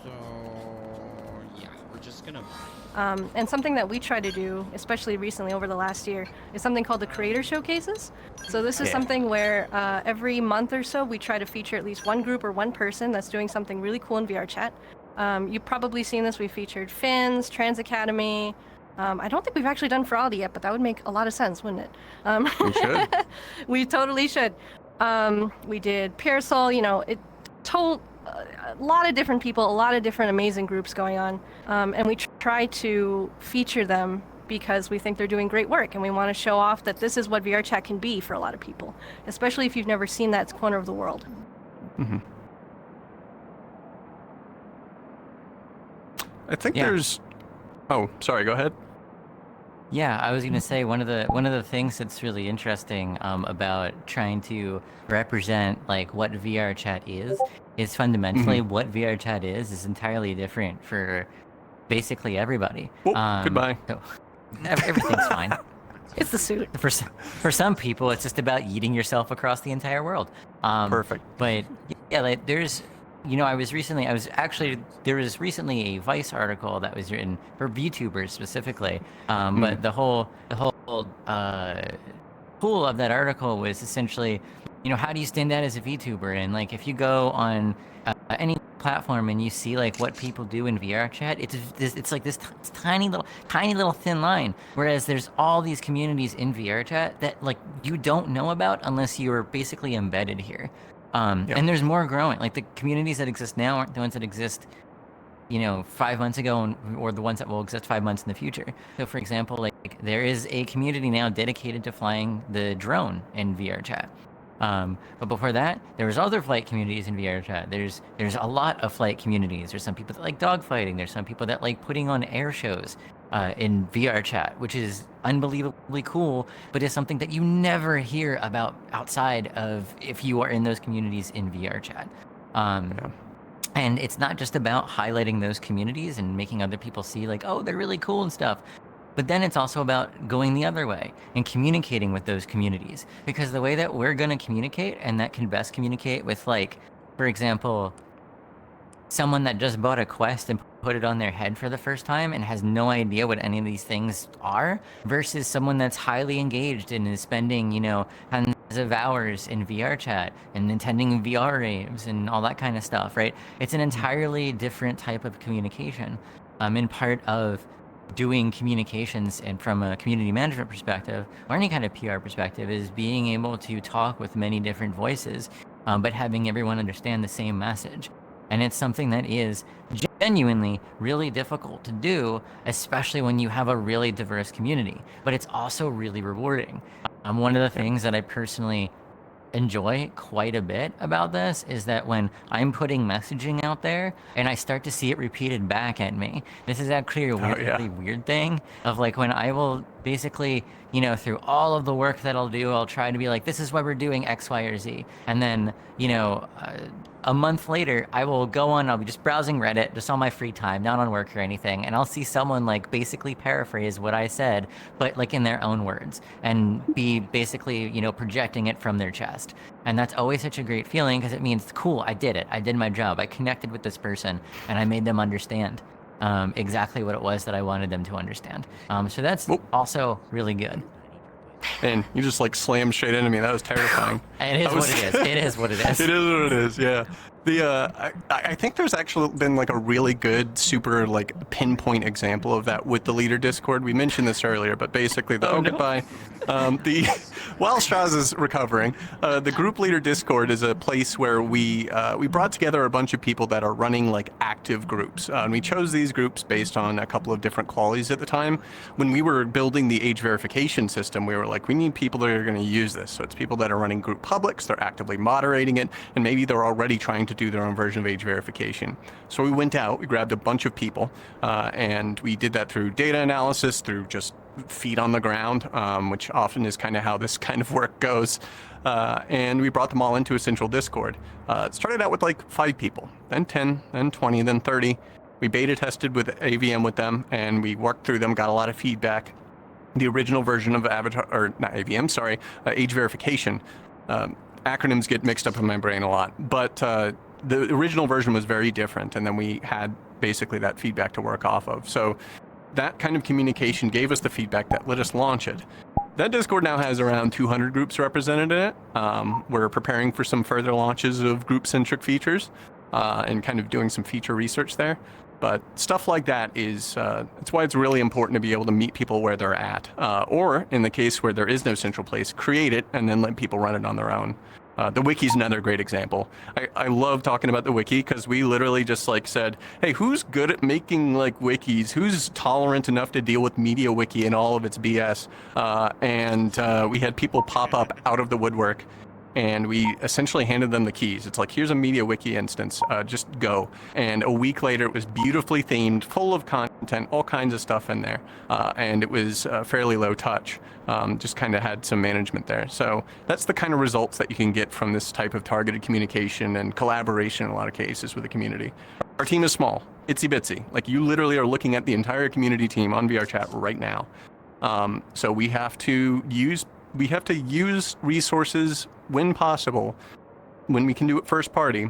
So, yeah, we're just gonna... And something that we try to do, especially recently over the last year, is something called the Creator Showcases. So this is something where every month or so we try to feature at least one group or one person that's doing something really cool in VR chat. You've probably seen this. We featured Fins, Trans Academy. I don't think we've actually done Fraudy yet, but that would make a lot of sense, wouldn't it? We should. We totally should. We did Parasol, you know, it told a lot of different people, a lot of different amazing groups going on. And we try to feature them because we think they're doing great work and we want to show off that this is what VR chat can be for a lot of people, especially if you've never seen that corner of the world. Mm-hmm. I think there's... Oh, sorry, go ahead. Yeah, I was going to say one of the things that's really interesting about trying to represent like what VR chat is fundamentally what VR chat is entirely different for basically everybody. Oh, goodbye. So everything's fine. It's the suit. For some people, it's just about yeeting yourself across the entire world. Perfect. But yeah, like there was recently a Vice article that was written for VTubers specifically. But the whole pool of that article was essentially, how do you stand out as a VTuber? And like, if you go on any platform and you see like what people do in VR chat, it's like this tiny little thin line. Whereas there's all these communities in VR chat that like you don't know about unless you're basically embedded here. And there's more growing. Like the communities that exist now aren't the ones that exist, 5 months ago, or the ones that will exist 5 months in the future. So, for example, like there is a community now dedicated to flying the drone in VR chat. But before that, there was other flight communities in VR chat. There's a lot of flight communities. There's some people that like dogfighting. There's some people that like putting on air shows in VR chat, which is unbelievably cool, but is something that you never hear about outside of if you are in those communities in VR chat. And it's not just about highlighting those communities and making other people see like, oh, they're really cool and stuff. But then it's also about going the other way and communicating with those communities. Because the way that we're going to communicate, and that can best communicate with, like, for example, someone that just bought a Quest and put it on their head for the first time and has no idea what any of these things are, versus someone that's highly engaged and is spending, hundreds of hours in VR chat and attending VR raves and all that kind of stuff, right? It's an entirely different type of communication. In part of doing communications and from a community management perspective or any kind of PR perspective is being able to talk with many different voices, but having everyone understand the same message. And it's something that is genuinely really difficult to do, especially when you have a really diverse community, but it's also really rewarding. One of the things that I personally enjoy quite a bit about this is that when I'm putting messaging out there and I start to see it repeated back at me, this is actually a really weird thing of like when I will basically, through all of the work that I'll do, I'll try to be like, this is why we're doing X, Y, or Z. And then, a month later, I will go on, I'll be just browsing Reddit, just on my free time, not on work or anything, and I'll see someone like basically paraphrase what I said, but like in their own words, and be basically, projecting it from their chest. And that's always such a great feeling because it means, cool, I did it. I did my job. I connected with this person and I made them understand exactly what it was that I wanted them to understand. So that's also really good. And you just like slammed straight into me. That was terrifying. It is what it is. It is what it is. It is what it is. Yeah. I think there's actually been like a really good, super like pinpoint example of that with the leader Discord. We mentioned this earlier, but basically goodbye. While Strauss is recovering, the group leader Discord is a place where we brought together a bunch of people that are running like active groups. And we chose these groups based on a couple of different qualities at the time. When we were building the age verification system, we were like, we need people that are going to use this. So it's people that are running group publics, they're actively moderating it, and maybe they're already trying to do their own version of age verification. So we went out, we grabbed a bunch of people, and we did that through data analysis, through just feet on the ground, which often is kind of how this kind of work goes. And we brought them all into a central Discord. It started out with like 5 people, then 10, then 20, then 30. We beta tested with AVM with them, and we worked through them, got a lot of feedback. The original version of age verification. Acronyms get mixed up in my brain a lot, but the original version was very different, and then we had basically that feedback to work off of. So that kind of communication gave us the feedback that let us launch it. That Discord now has around 200 groups represented in it. We're preparing for some further launches of group-centric features and kind of doing some feature research there. But stuff like that is, it's why it's really important to be able to meet people where they're at. Or in the case where there is no central place, create it and then let people run it on their own. The wiki's another great example. I love talking about the wiki because we literally just like said, hey, who's good at making like wikis? Who's tolerant enough to deal with Media Wiki and all of its BS? And we had people pop up out of the woodwork, and we essentially handed them the keys. It's like, here's a Media Wiki instance, just go. And a week later, it was beautifully themed, full of content, all kinds of stuff in there. And it was fairly low touch, just kind of had some management there. So that's the kind of results that you can get from this type of targeted communication and collaboration in a lot of cases with the community. Our team is small, itsy bitsy. Like, you literally are looking at the entire community team on VRChat right now. So we have to use resources when possible, when we can do it first party.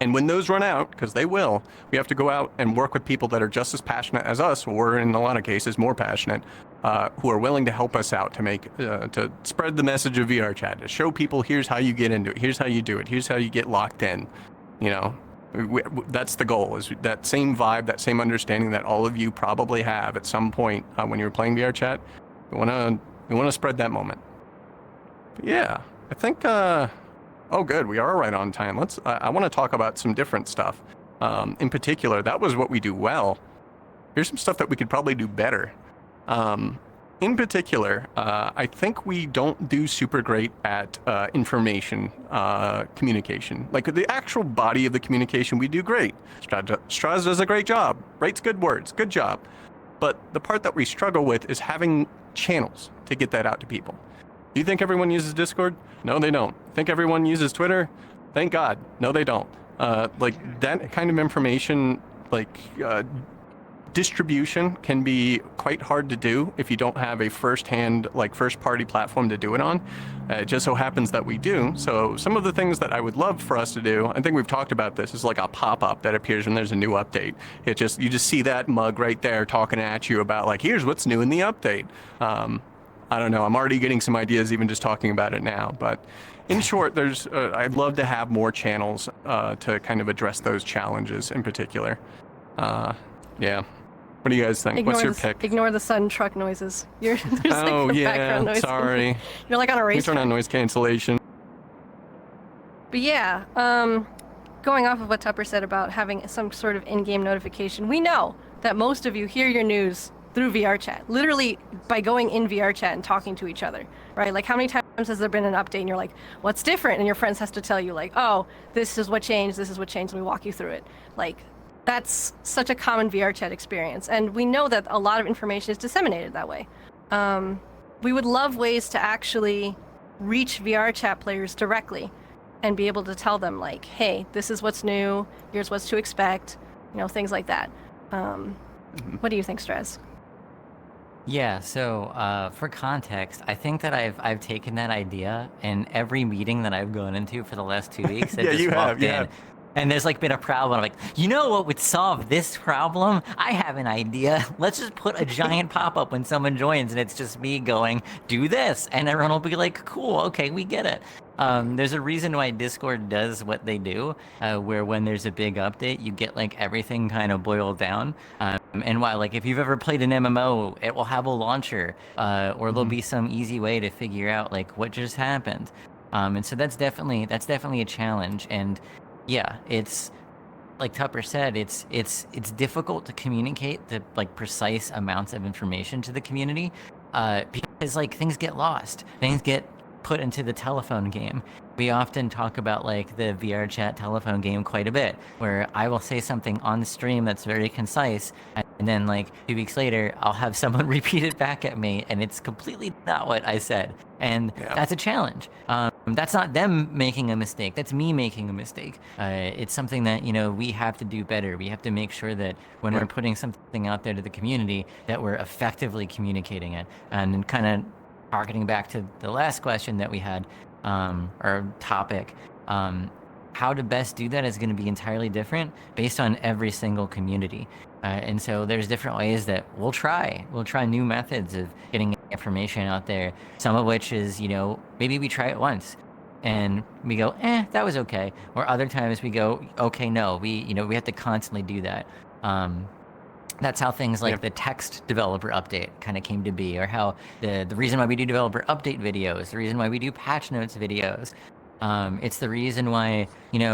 And when those run out, because they will, we have to go out and work with people that are just as passionate as us, or in a lot of cases more passionate, who are willing to help us out to make, to spread the message of VRChat, to show people here's how you get into it, here's how you do it, here's how you get locked in. You know, that's the goal, is that same vibe, that same understanding that all of you probably have at some point when you were playing VRChat. We want to spread that moment. But yeah, I think, oh good, we are right on time. I want to talk about some different stuff. In particular, that was what we do well. Here's some stuff that we could probably do better. In particular, I think we don't do super great at information communication. Like the actual body of the communication, we do great. Straz does a great job, writes good words, good job. But the part that we struggle with is having channels to get that out to people. Do you think everyone uses Discord? No, they don't. Think everyone uses Twitter? Thank God. No, they don't. Like that kind of information, like distribution can be quite hard to do if you don't have a first-hand, like first-party platform to do it on. It just so happens that we do. So some of the things that I would love for us to do, I think we've talked about this, is like a pop-up that appears when there's a new update. You just see that mug right there talking at you about like, here's what's new in the update. I don't know, I'm already getting some ideas even just talking about it now. But in short, I'd love to have more channels to kind of address those challenges in particular. Yeah. What do you guys think? What's your pick? Ignore the sudden truck noises. There's oh, like yeah, background noise. Sorry. You're like on a race. Turn on noise cancellation. But yeah, going off of what Tupper said about having some sort of in-game notification, we know that most of you hear your news through VRChat, literally by going in VRChat and talking to each other, right? Like, how many times has there been an update and you're like, what's different? And your friends has to tell you like, oh, this is what changed, and we walk you through it. Like, that's such a common VRChat experience. And we know that a lot of information is disseminated that way. We would love ways to actually reach VRChat players directly and be able to tell them like, hey, this is what's new, here's what's to expect, you know, things like that. What do you think, Strez? Yeah, so for context, I think that I've taken that idea, and every meeting that I've gone into for the last 2 weeks, I've just walked in, and there's like been a problem. I'm like, you know what would solve this problem? I have an idea. Let's just put a giant pop-up when someone joins, and it's just me going, do this, and everyone will be like, cool, okay, we get it. There's a reason why Discord does what they do, where when there's a big update, you get like everything kind of boiled down. And why, like, if you've ever played an MMO, it will have a launcher, or there'll be some easy way to figure out like what just happened. And so that's definitely a challenge. And yeah, it's like Tupper said, it's difficult to communicate the like precise amounts of information to the community, because like things get lost, things get put into the telephone game. We often talk about like the VRChat telephone game quite a bit, where I will say something on the stream that's very concise, and then like 2 weeks later I'll have someone repeat it back at me, and it's completely not what I said. And that's a challenge. That's not them making a mistake, that's me making a mistake. It's something that, you know, we have to do better. We have to make sure that when we're putting something out there to the community, that we're effectively communicating it. And kind of harkening back to the last question that we had, or topic, how to best do that is going to be entirely different based on every single community. And so there's different ways that we'll try new methods of getting information out there, some of which is, maybe we try it once and we go, that was okay. Or other times we go, okay, no, we have to constantly do that. That's how things like the text developer update kind of came to be, or how the reason why we do developer update videos, the reason why we do patch notes videos. It's the reason why,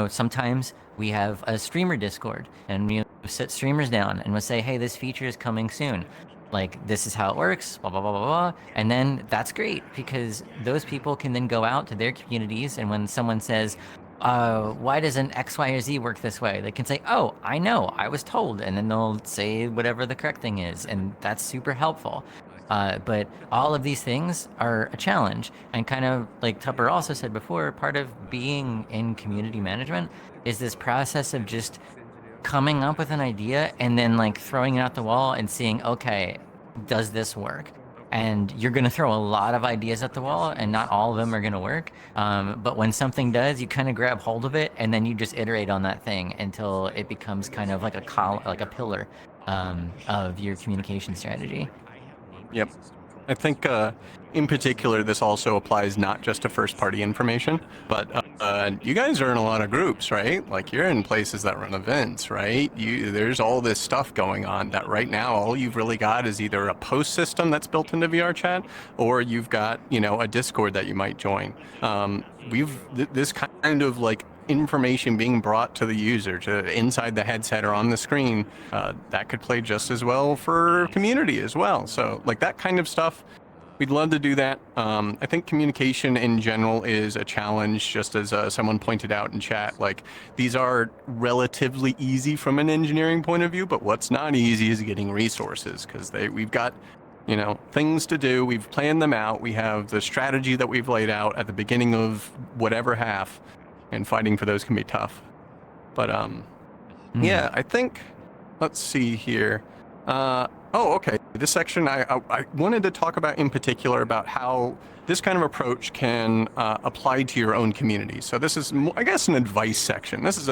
sometimes we have a streamer Discord and we sit streamers down and we'll say, hey, this feature is coming soon. Like, this is how it works, blah, blah, blah, blah, blah. And then that's great because those people can then go out to their communities. And when someone says, why doesn't X, Y, or Z work this way? They can say, oh, I know, I was told. And then they'll say whatever the correct thing is. And that's super helpful. But all of these things are a challenge. And kind of like Tupper also said before, part of being in community management is this process of just coming up with an idea and then like throwing it out the wall and seeing, okay, does this work? And you're going to throw a lot of ideas at the wall and not all of them are going to work. But when something does, you kind of grab hold of it and then you just iterate on that thing until it becomes kind of like a pillar of your communication strategy. Yep. I think in particular, this also applies not just to first-party information, but you guys are in a lot of groups, right? Like, you're in places that run events, right? There's all this stuff going on that right now all you've really got is either a post system that's built into VRChat, or you've got, a Discord that you might join. This kind of like information being brought to the user, to inside the headset or on the screen, that could play just as well for community as well. So like that kind of stuff, we'd love to do that. I think communication in general is a challenge, just as someone pointed out in chat. Like, these are relatively easy from an engineering point of view, but what's not easy is getting resources, because we've got things to do. We've planned them out. We have the strategy that we've laid out at the beginning of whatever half, and fighting for those can be tough. But yeah, I think, let's see here. Okay. This section I wanted to talk about in particular about how this kind of approach can apply to your own community. So this is, I guess, an advice section. This is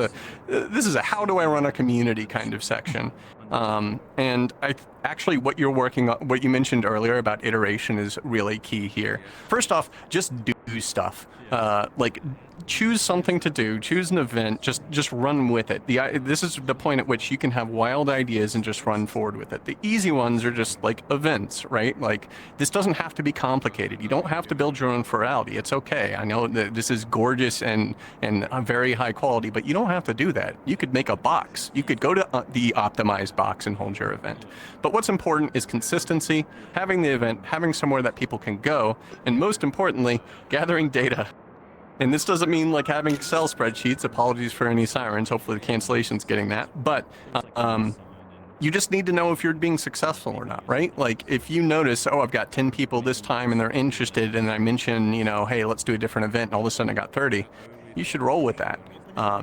a how do I run a community kind of section. And actually what you're working on, what you mentioned earlier about iteration is really key here. First off, just do stuff. Like, choose something to do, choose an event, just run with it. This is the point at which you can have wild ideas and just run forward with it. The easy ones are just like events, right? Like, this doesn't have to be complicated. You don't have to build your own virality. It's okay. I know that this is gorgeous and a very high quality, but you don't have to do that. You could make a box. You could go to the optimized box and hold your event. But what's important is consistency, having the event, having somewhere that people can go, and most importantly, gathering data. And this doesn't mean like having Excel spreadsheets. Apologies for any sirens. Hopefully the cancellation's getting that. But you just need to know if you're being successful or not, right? Like, if you notice, oh, I've got 10 people this time and they're interested, and I mention, hey, let's do a different event, and all of a sudden I got 30, you should roll with that.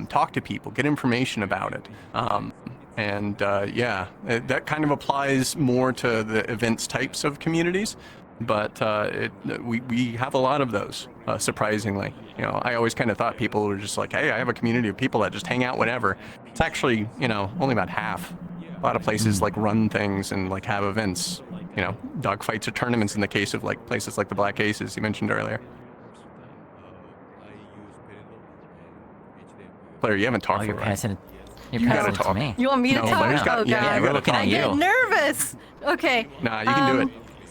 Talk to people, get information about it. Yeah, that kind of applies more to the events types of communities. But we have a lot of those, surprisingly. I always kind of thought people were just like, hey, I have a community of people that just hang out whenever. It's actually, only about half. A lot of places like run things and like have events, dogfights or tournaments in the case of like places like the Black Aces you mentioned earlier. Claire, you haven't talked You're for a while. passing it. You're You passing gotta it talk. to me. You want me to No, talk? Blair's got- Oh, yeah, God. you We're looking at I you. get nervous. Okay. Nah, you can do it.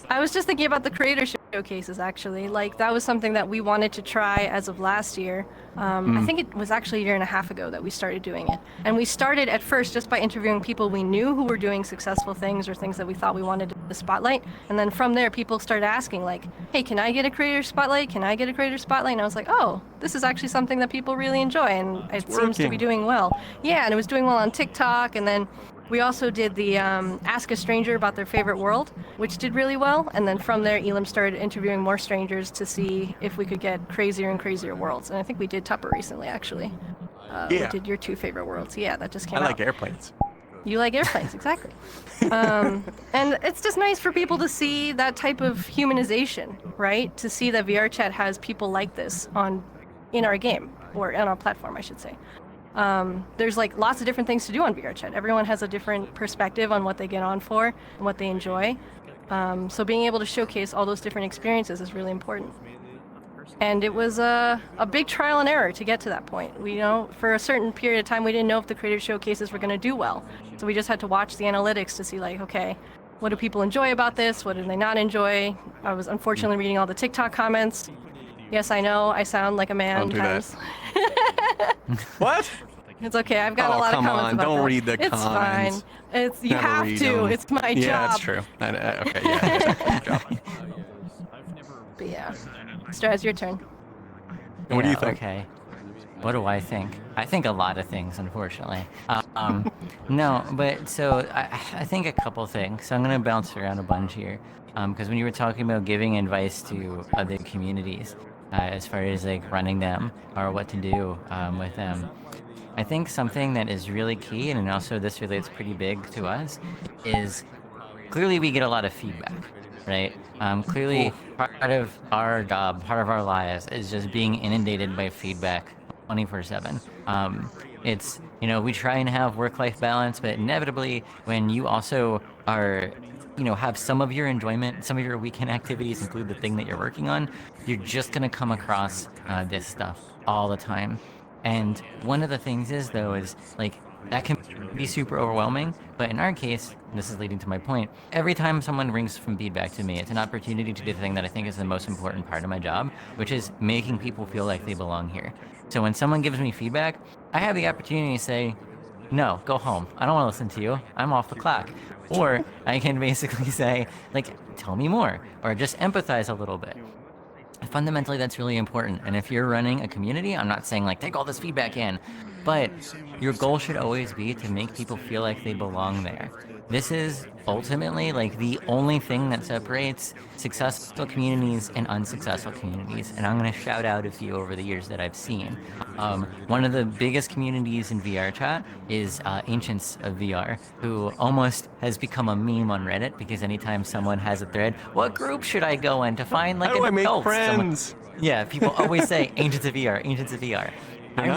I was just thinking about the creator showcases, actually. Like, that was something that we wanted to try as of last year. I think it was actually a year and a half ago that we started doing it. And we started at first just by interviewing people we knew who were doing successful things or things that we thought we wanted to spotlight. And then from there, people started asking, like, hey, can I get a creator spotlight? Can I get a creator spotlight? And I was like, oh, this is actually something that people really enjoy, and it seems to be doing well. Yeah, and it was doing well on TikTok, and then we also did the Ask a Stranger about their favorite world, which did really well. And then from there, Elam started interviewing more strangers to see if we could get crazier and crazier worlds. And I think we did Tupper recently, actually. We did your 2 favorite worlds. Yeah, that just came out. I like airplanes. You like airplanes, exactly. And it's just nice for people to see that type of humanization, right? To see that VRChat has people like this in our game. or on a platform, I should say. There's like lots of different things to do on VRChat. Everyone has a different perspective on what they get on for and what they enjoy. So being able to showcase all those different experiences is really important. And it was a big trial and error to get to that point. We for a certain period of time, we didn't know if the creator showcases were going to do well. So we just had to watch the analytics to see like, okay, what do people enjoy about this? What do they not enjoy? I was unfortunately reading all the TikTok comments. Yes, I know, I sound like a man. Don't do that. What? It's okay. I've got a lot of comments on, about don't that. read the it's comments. Fine. You Never have read to. them. It's my job. Yeah, that's true. Okay, yeah. Good job. But yeah. Straz, your turn. What do you think? Okay. What do I think? I think a lot of things, unfortunately. No, but so I think a couple things. So I'm going to bounce around a bunch here. Because when you were talking about giving advice to other communities, as far as like running them or what to do with them, I think something that is really key, and also this relates pretty big to us, is clearly we get a lot of feedback, right? Clearly part of our job, part of our lives is just being inundated by feedback 24/7. It's, we try and have work-life balance, but inevitably when you also are, have some of your enjoyment, some of your weekend activities include the thing that you're working on, you're just going to come across this stuff all the time. And one of the things is, though, is like that can be super overwhelming. But in our case, this is leading to my point, every time someone brings some feedback to me, it's an opportunity to do the thing that I think is the most important part of my job, which is making people feel like they belong here. So when someone gives me feedback, I have the opportunity to say, no, go home. I don't want to listen to you. I'm off the clock. Or I can basically say, like, tell me more, or just empathize a little bit. Fundamentally, that's really important. And if you're running a community, I'm not saying like take all this feedback in, but your goal should always be to make people feel like they belong there. This is ultimately like the only thing that separates successful communities and unsuccessful communities. And I'm going to shout out a few over the years that I've seen. One of the biggest communities in VR chat is Ancients of VR, who almost has become a meme on Reddit because anytime someone has a thread, what group should I go in to find like How do I make adults? friends? Yeah, people always say Ancients of VR, Ancients of VR. I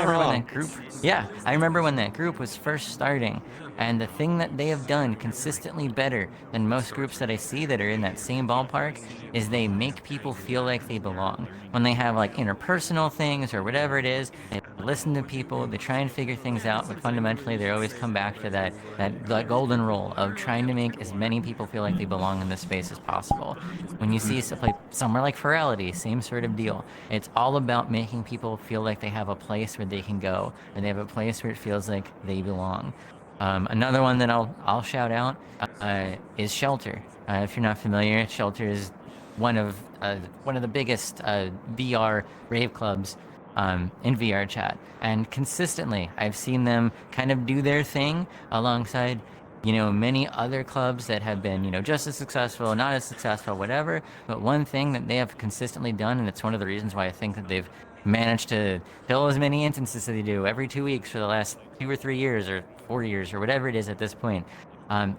remember when that group was first starting, and the thing that they have done consistently better than most groups that I see that are in that same ballpark is they make people feel like they belong. When they have like interpersonal things or whatever it is, they listen to people, they try and figure things out, but fundamentally they always come back to that golden rule of trying to make as many people feel like they belong in this space as possible. When you see somewhere like Ferality, same sort of deal. It's all about making people feel like they have a place where they can go, and they have a place where it feels like they belong. Another one that I'll shout out is Shelter. If you're not familiar, Shelter is one of the biggest VR rave clubs in VR chat, and consistently I've seen them kind of do their thing alongside many other clubs that have been just as successful, not as successful, whatever. But one thing that they have consistently done, and it's one of the reasons why I think that they've managed to fill as many instances as they do every 2 weeks for the last 2 or 3 years or 4 years or whatever it is at this point,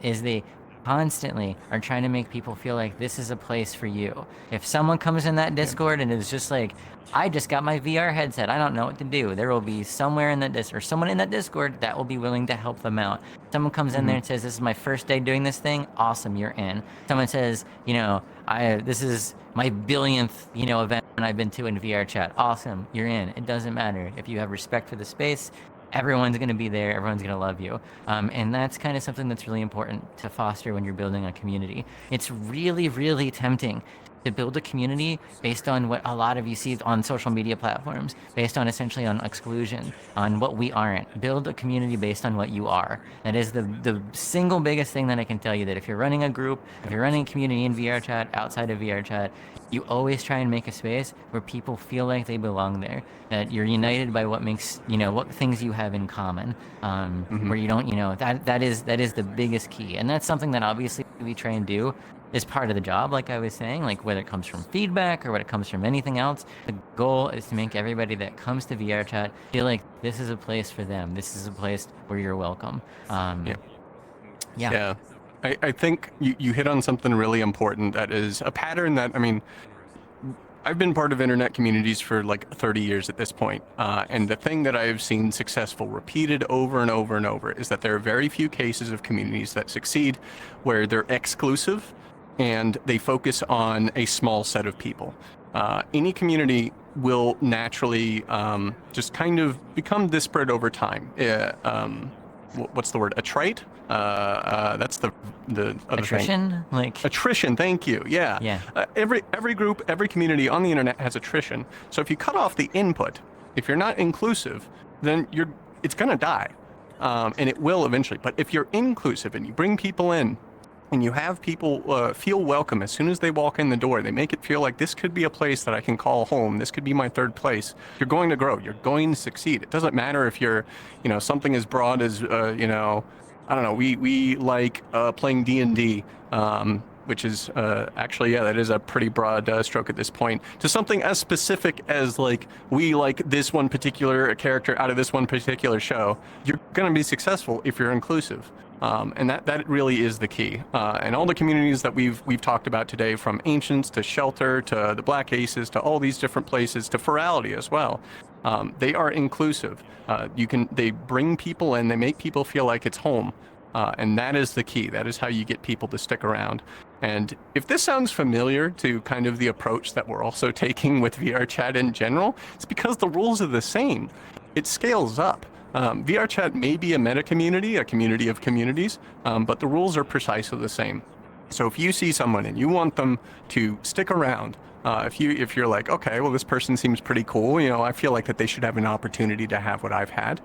is they constantly are trying to make people feel like this is a place for you. If someone comes in that Discord and is just like, I just got my VR headset, I don't know what to do, there will be somewhere in that Discord, or someone in that Discord that will be willing to help them out. Someone comes in there and says, this is my first day doing this thing, awesome, you're in. Someone says, this is my billionth, event I've been to in VR chat, awesome, you're in. It doesn't matter. If you have respect for the space, everyone's going to be there, everyone's going to love you. And that's kind of something that's really important to foster when you're building a community. It's really, really tempting to build a community based on what a lot of you see on social media platforms, based on essentially on exclusion, on what we aren't. Build a community based on what you are. That is the single biggest thing that I can tell you, that if you're running a group, if you're running a community in VR chat, outside of VR chat, you always try and make a space where people feel like they belong there, that you're united by what makes, what things you have in common, where you don't, that is the biggest key. And that's something that obviously we try and do is part of the job, like I was saying, like whether it comes from feedback or whether it comes from anything else, the goal is to make everybody that comes to VR chat feel like this is a place for them. This is a place where you're welcome. Yeah. I think you hit on something really important. That is a pattern that, I've been part of internet communities for like 30 years at this point, and the thing that I've seen successful, repeated over and over and over, is that there are very few cases of communities that succeed where they're exclusive and they focus on a small set of people. Any community will naturally just kind of become disparate over time. What's the word? Attrite? That's the other Attrition? thing. Like Attrition. Thank you. Yeah. Yeah. Every group, every community on the internet has attrition. So if you cut off the input, if you're not inclusive, then it's gonna die, and it will eventually. But if you're inclusive and you bring people in, and you have people feel welcome as soon as they walk in the door, they make it feel like this could be a place that I can call home. This could be my third place. You're going to grow. You're going to succeed. It doesn't matter if you're, something as broad as, I don't know. We like playing D&D, which is actually, yeah, that is a pretty broad stroke at this point, to something as specific as like we like this one particular character out of this one particular show. You're going to be successful if you're inclusive. And that really is the key. And all the communities that we've talked about today, from Ancients to Shelter to the Black Aces to all these different places to Ferality as well, they are inclusive. They bring people in, they make people feel like it's home. And that is the key. That is how you get people to stick around. And if this sounds familiar to kind of the approach that we're also taking with VR chat in general, it's because the rules are the same. It scales up. VR chat may be a meta community, a community of communities, but the rules are precisely the same. So if you see someone and you want them to stick around, if you're like, okay, well, this person seems pretty cool, I feel like that they should have an opportunity to have what I've had.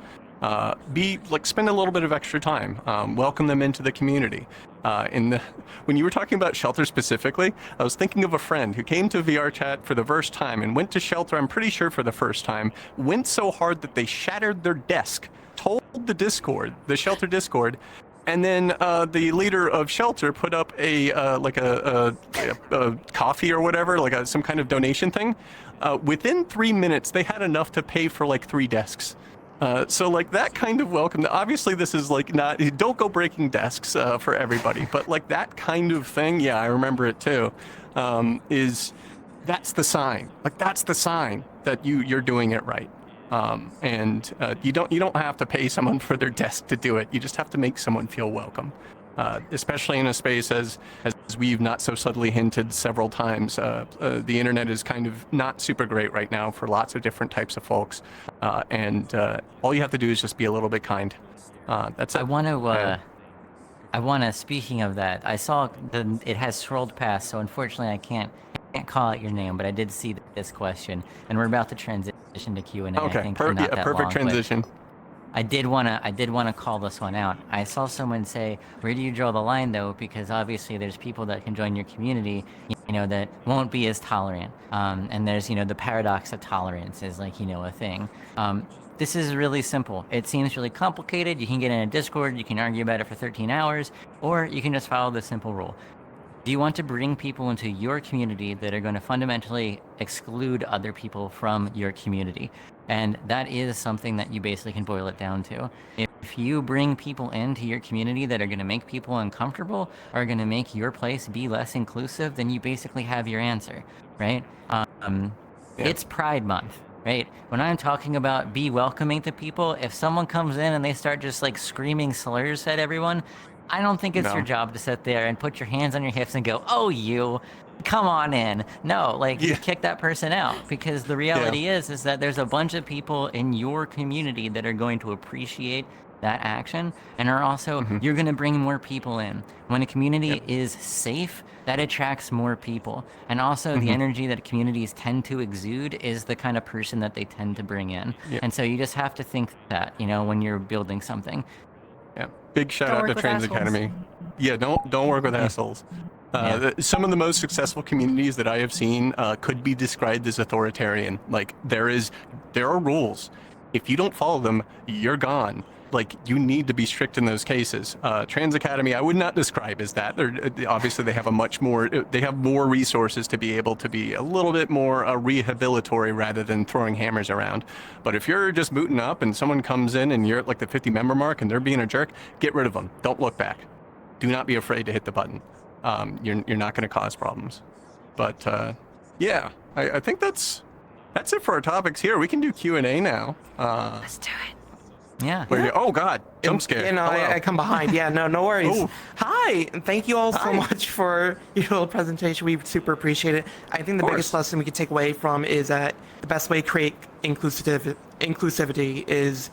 Spend a little bit of extra time, welcome them into the community. When you were talking about Shelter specifically, I was thinking of a friend who came to VR chat for the first time and went to Shelter, I'm pretty sure for the first time, went so hard that they shattered their desk, told the Shelter Discord, and then the leader of Shelter put up a coffee or whatever, some kind of donation thing. Within 3 minutes, they had enough to pay for like 3 desks. So that kind of welcome, obviously this is don't go breaking desks for everybody, but that kind of thing, yeah, I remember it too, that's the sign. That's the sign that you're doing it right. And you don't have to pay someone for their desk to do it. You just have to make someone feel welcome. Especially in a space as we've not so subtly hinted several times, the internet is kind of not super great right now for lots of different types of folks, and all you have to do is just be a little bit kind. That's it. I want to. Speaking of that, I saw it has scrolled past, so unfortunately I can't call out your name, but I did see this question, and we're about to transition to Q&A. Okay, I think perfect transition. I did wanna call this one out. I saw someone say, "Where do you draw the line, though?" Because obviously there's people that can join your community, that won't be as tolerant. And there's the paradox of tolerance is a thing. This is really simple. It seems really complicated. You can get in a Discord, you can argue about it for 13 hours, or you can just follow the simple rule. Do you want to bring people into your community that are going to fundamentally exclude other people from your community? And that is something that you basically can boil it down to. If you bring people into your community that are going to make people uncomfortable, are going to make your place be less inclusive, then you basically have your answer, right? It's Pride Month, right? When I'm talking about be welcoming to people, if someone comes in and they start just screaming slurs at everyone, I don't think it's your job to sit there and put your hands on your hips and go, "Oh, you, come on in." No, you kick that person out, because the reality is that there's a bunch of people in your community that are going to appreciate that action, and are also, you're going to bring more people in. When a community is safe, that attracts more people. And also the energy that communities tend to exude is the kind of person that they tend to bring in. And so you just have to think that, when you're building something. Yeah, big shout out to Trans Academy. Yeah, don't work with assholes. Some of the most successful communities that I have seen could be described as authoritarian. There are rules. If you don't follow them, you're gone. You need to be strict in those cases. Trans Academy, I would not describe as that. Obviously they have they have more resources to be able to be a little bit more rehabilitory rather than throwing hammers around. But if you're just booting up and someone comes in and you're at the 50 member mark and they're being a jerk, get rid of them. Don't look back. Do not be afraid to hit the button. You're not going to cause problems. But Yeah, I think that's it for our topics here. We can do Q&A now. Let's do it. Yeah. Oh God, jump scare. You know, Hello. I come behind. Yeah, no worries. Oh. Hi, and thank you all so Hi. much for your little presentation. We super appreciate it. I think the biggest lesson we can take away from is that the best way to create inclusivity is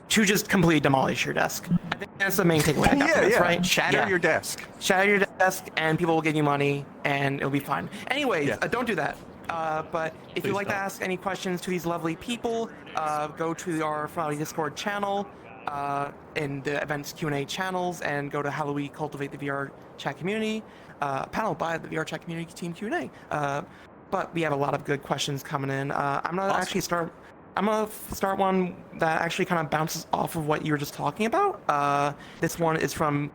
to just completely demolish your desk. I think that's the main takeaway I got from this, right? Shatter your desk. Shatter your desk, and people will give you money, and it'll be fine. Anyways, Yeah. don't do that. But if Please you'd like to don't. ask any questions to these lovely people, go to our 509e Discord channel in the events Q&A channels, and go to How Do We Cultivate the VR Chat Community panel by the VR Chat Community Team Q&A. But we have a lot of good questions coming in. I'm gonna actually start. I'm gonna start one that actually kind of bounces off of what you were just talking about. This one is from